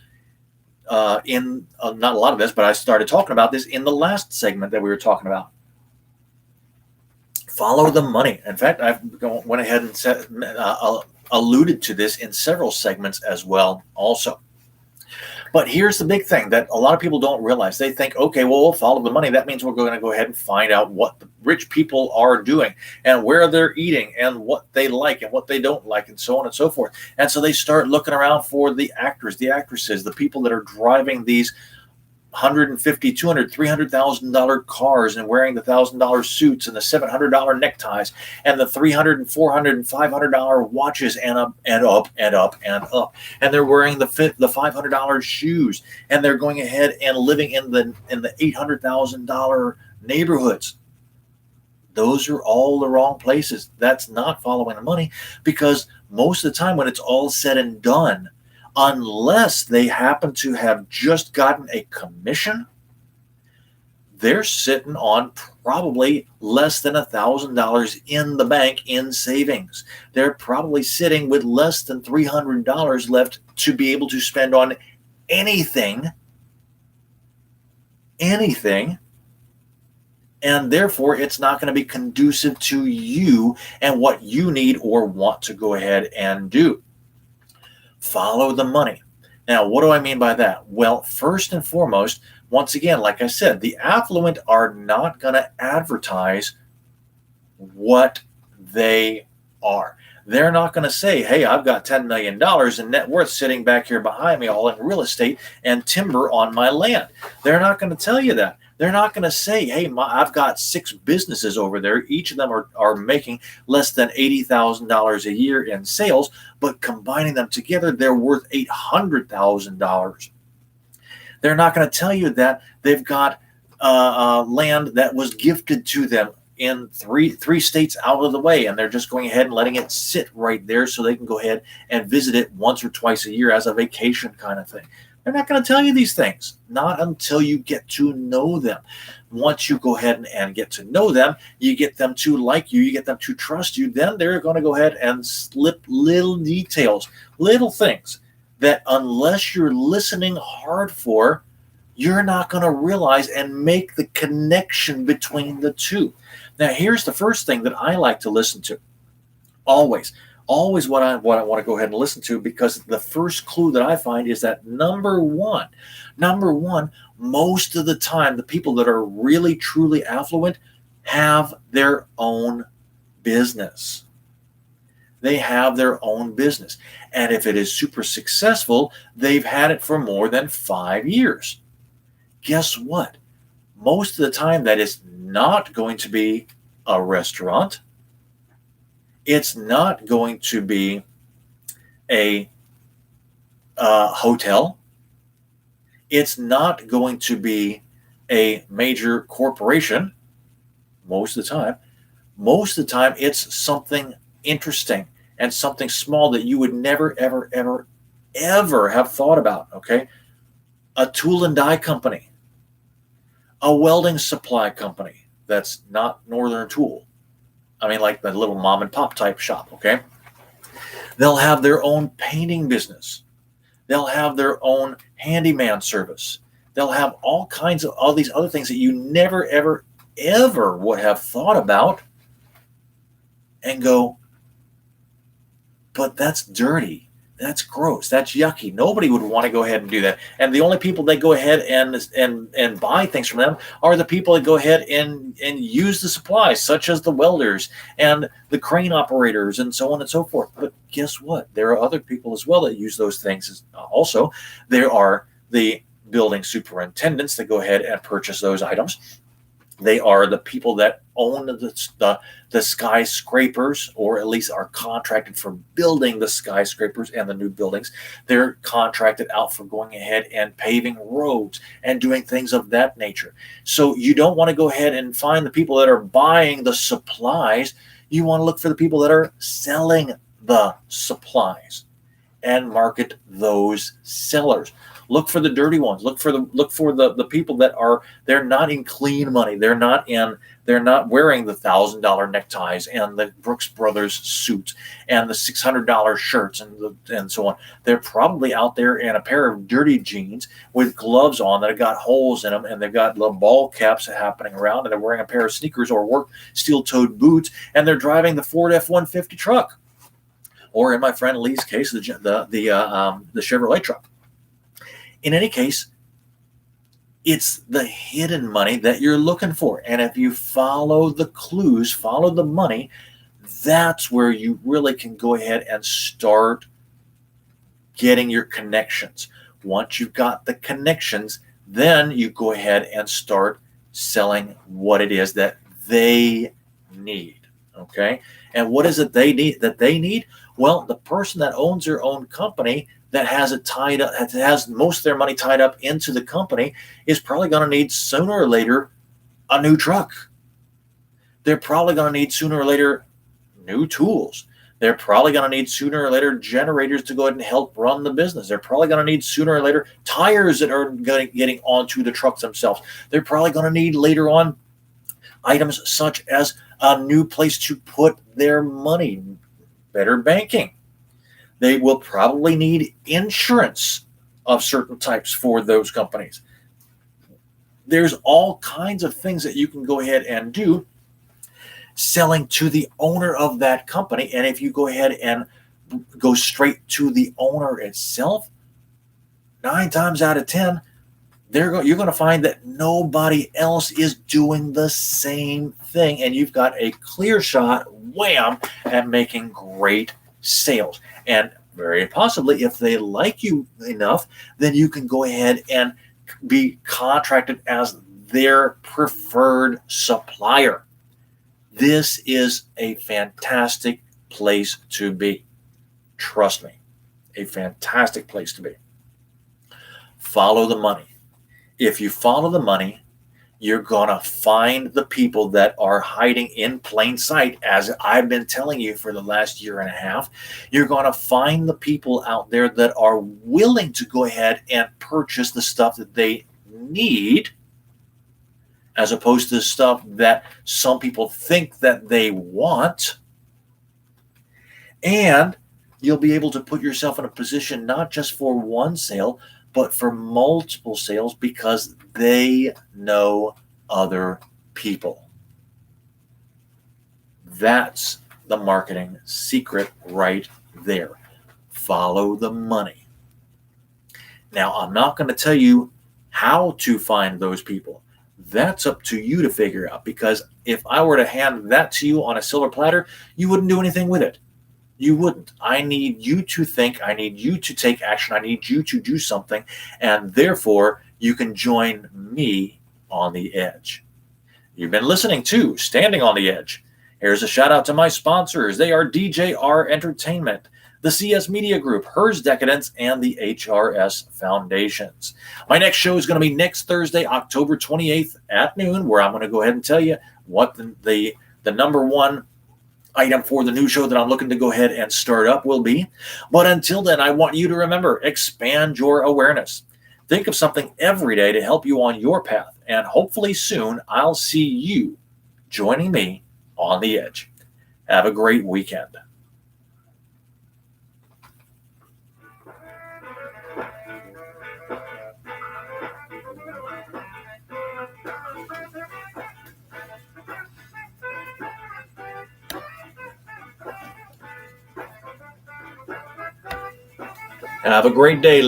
not a lot of this, but I started talking about this in the last segment that we were talking about. Follow the money. In fact, I went ahead and alluded to this in several segments as well also. But here's the big thing that a lot of people don't realize. They think, okay, well, we'll follow the money. That means we're going to go ahead and find out what the rich people are doing and where they're eating and what they like and what they don't like and so on and so forth. And so they start looking around for the actors, the actresses, the people that are driving these $150,000, $200,000, $300,000 cars and wearing the $1,000 suits and the $700 neckties and the $300,000 and $400,000 and $500 watches and up and up and up and up. And they're wearing the $500 shoes, and they're going ahead and living in the $800,000 neighborhoods. Those are all the wrong places. That's not following the money, because most of the time when it's all said and done, unless they happen to have just gotten a commission, they're sitting on probably less than $1,000 in the bank in savings. They're probably sitting with less than $300 left to be able to spend on anything, and therefore it's not going to be conducive to you and what you need or want to go ahead and do. Follow the money. Now, what do I mean by that? Well, first and foremost, once again, like I said, the affluent are not going to advertise what they are. They're not going to say, hey, I've got $10 million in net worth sitting back here behind me, all in real estate and timber on my land. They're not going to tell you that. They're not going to say, hey, I've got 6 businesses over there. Each of them are making less than $80,000 a year in sales, but combining them together, they're worth $800,000. They're not going to tell you that they've got land that was gifted to them in three states out of the way, and they're just going ahead and letting it sit right there so they can go ahead and visit it once or twice a year as a vacation kind of thing. They're not going to tell you these things, not until you get to know them. Once you go ahead and get to know them, you get them to like you, you get them to trust you, then they're going to go ahead and slip little details, little things that unless you're listening hard for, you're not going to realize and make the connection between the two. Now, here's the first thing that I like to listen to. Always what I want to go ahead and listen to, because the first clue that I find is that number one, most of the time, the people that are really, truly affluent have their own business. They have their own business. And if it is super successful, they've had it for more than 5 years. Guess what? Most of the time, that is not going to be a restaurant. It's not going to be a hotel. It's not going to be a major corporation most of the time. Most of the time, it's something interesting and something small that you would never, ever, ever, ever have thought about, okay? A tool and die company, a welding supply company that's not Northern Tool. I mean, like the little mom and pop type shop, okay? They'll have their own painting business. They'll have their own handyman service. They'll have all kinds of all these other things that you never, ever, ever would have thought about and go, but that's dirty. That's gross. That's yucky. Nobody would want to go ahead and do that. And the only people that go ahead and buy things from them are the people that go ahead and use the supplies, such as the welders and the crane operators and so on and so forth. But guess what? There are other people as well that use those things. Also, there are the building superintendents that go ahead and purchase those items. They are the people that own the skyscrapers, or at least are contracted for building the skyscrapers and the new buildings. They're contracted out for going ahead and paving roads and doing things of that nature. So you don't want to go ahead and find the people that are buying the supplies. You want to look for the people that are selling the supplies and market those sellers. Look for the dirty ones. Look for the people that they're not in clean money. They're not wearing the $1,000 neckties and the Brooks Brothers suits and the $600 shirts and so on. They're probably out there in a pair of dirty jeans with gloves on that have got holes in them, and they've got little ball caps happening around, and they're wearing a pair of sneakers or work steel-toed boots, and they're driving the Ford F-150 truck, or in my friend Lee's case, the Chevrolet truck. In any case, it's the hidden money that you're looking for. And if you follow the clues, follow the money, that's where you really can go ahead and start getting your connections. Once you've got the connections, then you go ahead and start selling what it is that they need. Okay? And what is it they need? Well, the person that owns their own company, that has it tied up, has most of their money tied up into the company, is probably going to need sooner or later a new truck. They're probably going to need sooner or later new tools. They're probably going to need sooner or later generators to go ahead and help run the business. They're probably going to need sooner or later tires that are getting onto the trucks themselves. They're probably going to need later on items such as a new place to put their money, better banking. They will probably need insurance of certain types for those companies. There's all kinds of things that you can go ahead and do selling to the owner of that company. And if you go ahead and go straight to the owner itself, 9 times out of 10, you're going to find that nobody else is doing the same thing. And you've got a clear shot, wham, at making great sales. And very possibly, if they like you enough, then you can go ahead and be contracted as their preferred supplier. This is a fantastic place to be. Trust me, a fantastic place to be. Follow the money. If you follow the money, you're going to find the people that are hiding in plain sight, as I've been telling you for the last year and a half. You're going to find the people out there that are willing to go ahead and purchase the stuff that they need, as opposed to the stuff that some people think that they want. And you'll be able to put yourself in a position not just for one sale, but for multiple sales, because they know other people. That's the marketing secret right there. Follow the money. Now, I'm not going to tell you how to find those people. That's up to you to figure out, because if I were to hand that to you on a silver platter, you wouldn't do anything with it. You wouldn't. I need you to think. I need you to take action. I need you to do something. And therefore, you can join me on the edge. You've been listening to Standing on the Edge. Here's a shout out to my sponsors. They are DJR Entertainment, the CS Media Group, Hers Decadence, and the HRS Foundations. My next show is going to be next Thursday, October 28th at noon, where I'm going to go ahead and tell you what the number one item for the new show that I'm looking to go ahead and start up will be. But until then, I want you to remember, expand your awareness. Think of something every day to help you on your path, and hopefully soon I'll see you joining me on the edge. Have a great weekend. Have a great day,